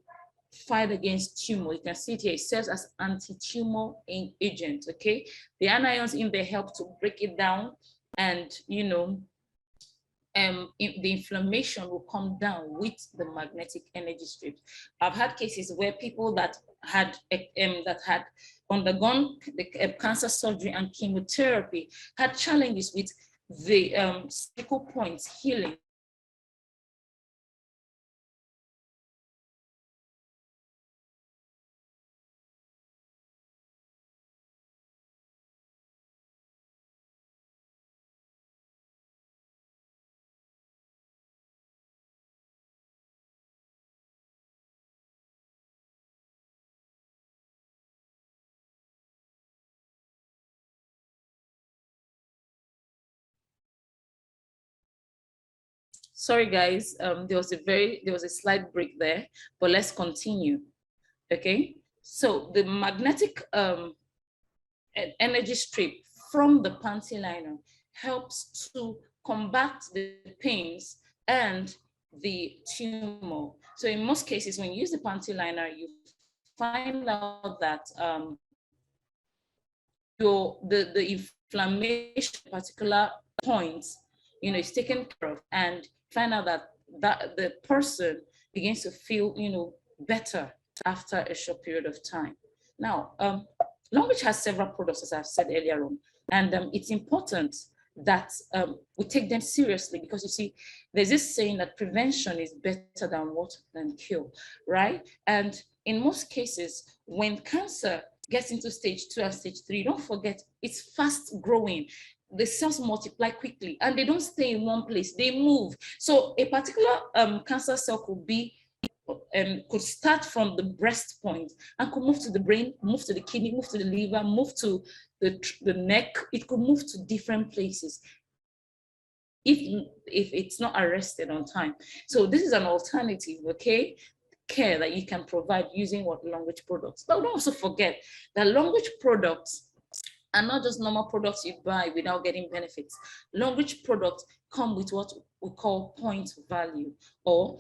fight against tumor. You can see it here, it serves as anti-tumor agent. Okay, the anions in there help to break it down, and the inflammation will come down with the magnetic energy strips. I've had cases where people that had undergone the cancer surgery and chemotherapy had challenges with the cervical points healing. Sorry guys, there was a slight break there, but let's continue. Okay, so the magnetic energy strip from the panty liner helps to combat the pains and the tumor. So in most cases, when you use the panty liner, you find out that the inflammation particular points, is taken care of, and find out that the person begins to feel, better after a short period of time. Now, Longrich has several products, as I've said earlier on, and it's important that we take them seriously, because you see, there's this saying that prevention is better than cure, right? And in most cases, when cancer gets into stage 2 and stage 3, don't forget, it's fast growing. The cells multiply quickly and they don't stay in one place, they move. So a particular cancer cell could start from the breast point and could move to the brain, move to the kidney, move to the liver, move to the neck. It could move to different places if it's not arrested on time. So this is an alternative, okay, care that you can provide using what Longrich products. But don't also forget that Longrich products are not just normal products you buy without getting benefits. Longrich products come with what we call point value or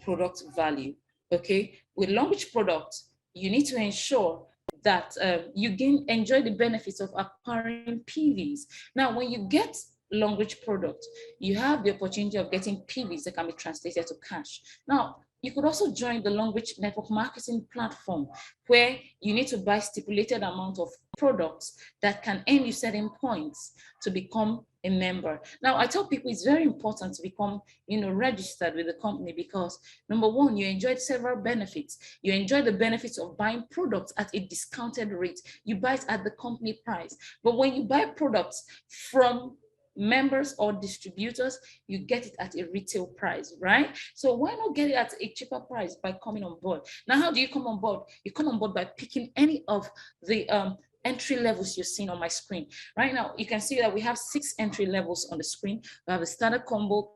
product value. Okay, with Longrich products, you need to ensure that you enjoy the benefits of acquiring PVs. Now, when you get Longrich product, you have the opportunity of getting PVs that can be translated to cash. Now, you could also join the Longrich network marketing platform, where you need to buy stipulated amount of products that can earn you certain points to become a member. Now, I tell people it's very important to become, registered with the company, because number one, you enjoy several benefits. You enjoy the benefits of buying products at a discounted rate. You buy it at the company price. But when you buy products from members or distributors, you get it at a retail price, right? So why not get it at a cheaper price by coming on board? Now, how do you come on board? You come on board by picking any of the entry levels you're seeing on my screen. Right now, you can see that we have 6 entry levels on the screen. We have a standard combo,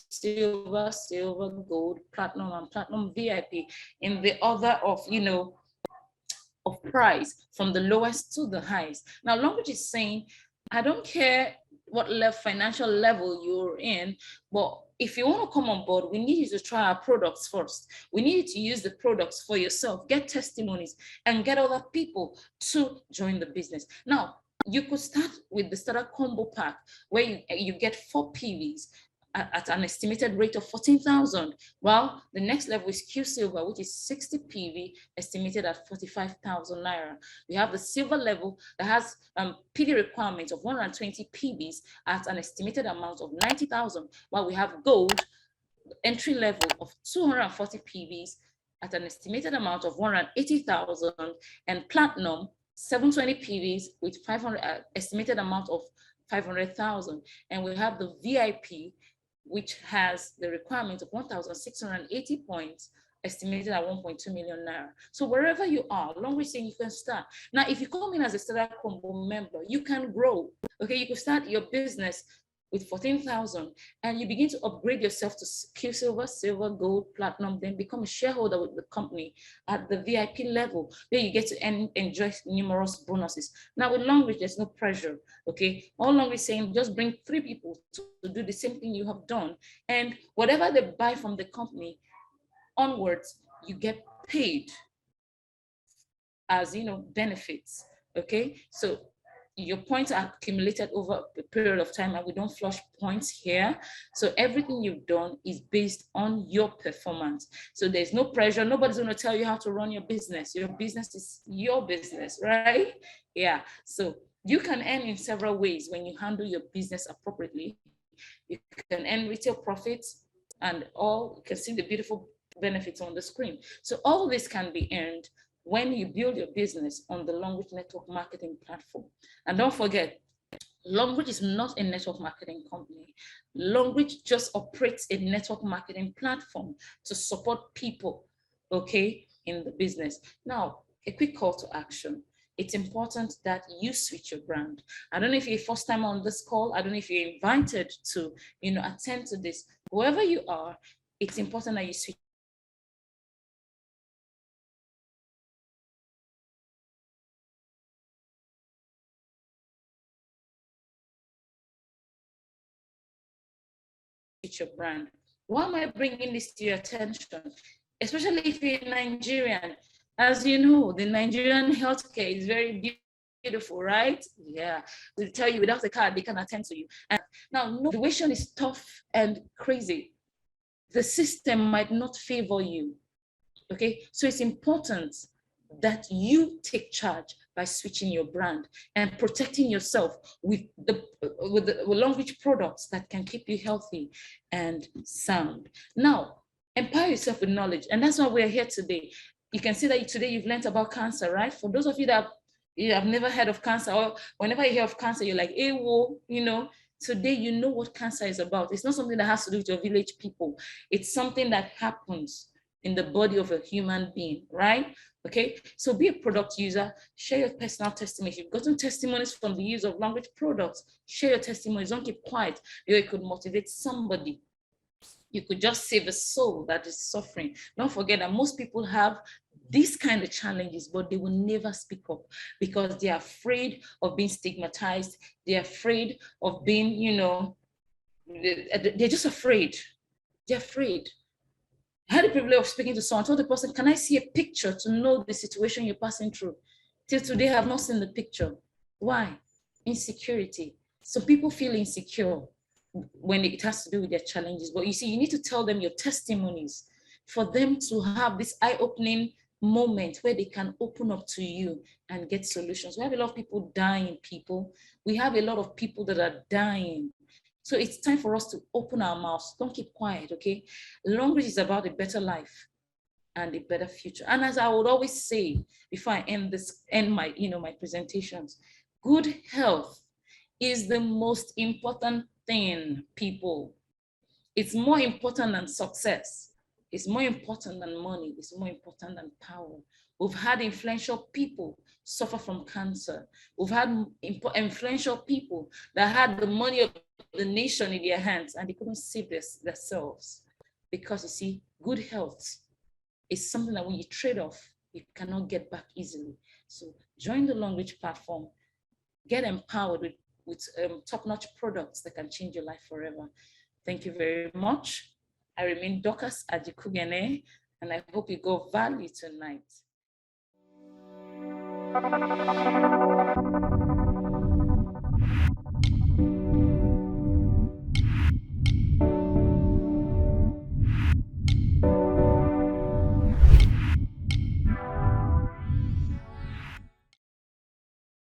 silver, silver, gold, platinum, and platinum VIP in the order of, of price from the lowest to the highest. Now, Longrich is saying, I don't care what financial level you're in, but if you want to come on board, we need you to try our products first. We need you to use the products for yourself, get testimonies, and get other people to join the business. Now, you could start with the starter combo pack where you get 4 PVs at an estimated rate of 14,000. Well, the next level is Q Silver, which is 60 PV, estimated at 45,000 Naira. We have the silver level that has PV requirements of 120 PVs at an estimated amount of 90,000, while we have gold, entry level of 240 PVs at an estimated amount of 180,000, and platinum, 720 PVs with 500 estimated amount of 500,000. And we have the VIP, which has the requirement of 1,680 points, estimated at 1.2 million Naira. So wherever you are, Longrich saying you can start. Now, if you come in as a starter combo member, you can grow. Okay, you can start your business with 14,000 and you begin to upgrade yourself to Q Silver, Silver, Gold, Platinum, then become a shareholder with the company at the VIP level where you get to enjoy numerous bonuses. Now with Longrich, there's no pressure, okay? All Longrich is saying, just bring 3 people to do the same thing you have done, and whatever they buy from the company onwards, you get paid as, benefits, okay? So your points are accumulated over a period of time, and we don't flush points here. So everything you've done is based on your performance. So there's no pressure. Nobody's going to tell you how to run your business. Your business is your business, right? Yeah. So you can earn in several ways when you handle your business appropriately. You can earn retail profits, and all you can see the beautiful benefits on the screen. So all this can be earned when you build your business on the Longrich network marketing platform. And don't forget, Longrich is not a network marketing company. Longrich just operates a network marketing platform to support people, okay, in the business. Now, a quick call to action. It's important that you switch your brand. I don't know if you're first time on this call. I don't know if you're invited to, attend to this. Whoever you are, it's important that you switch your brand. Why am I bringing this to your attention? Especially if you're Nigerian. As you know, the Nigerian healthcare is very beautiful, right? Yeah, they tell you without a card, they can attend to you. And now, no, the situation is tough and crazy. The system might not favor you, okay? So it's important that you take charge by switching your brand and protecting yourself with Longrich products that can keep you healthy and sound. Now, empower yourself with knowledge, and that's why we're here today. You can see that today you've learned about cancer, right? For those of you that you have never heard of cancer, or whenever you hear of cancer, you're like, hey, whoa, today you know what cancer is about. It's not something that has to do with your village people. It's something that happens in the body of a human being, right? Okay, so be a product user, share your personal testimonies. You've gotten testimonies from the use of Longrich products, share your testimonies, don't keep quiet. It could motivate somebody. You could just save a soul that is suffering. Don't forget that most people have these kind of challenges, but they will never speak up because they're afraid of being stigmatized. They're afraid of being, they're just afraid. They're afraid. I had the privilege of speaking to someone. I told the person, can I see a picture to know the situation you're passing through? Till today, I have not seen the picture. Why? Insecurity. So people feel insecure when it has to do with their challenges. But you see, you need to tell them your testimonies for them to have this eye-opening moment where they can open up to you and get solutions. We have a lot of people dying, people. We have a lot of people that are dying. So it's time for us to open our mouths. Don't keep quiet, okay? Longrich is about a better life and a better future. And as I would always say before I end my presentations, good health is the most important thing, people. It's more important than success. It's more important than money. It's more important than power. We've had influential people suffer from cancer. We've had influential people that had the money of the nation in their hands and they couldn't save themselves. Because you see, good health is something that when you trade off, you cannot get back easily. So join the LONGRICH platform, get empowered with top-notch products that can change your life forever. Thank you very much. I remain Dorcas Ajikugene, and I hope you got value tonight.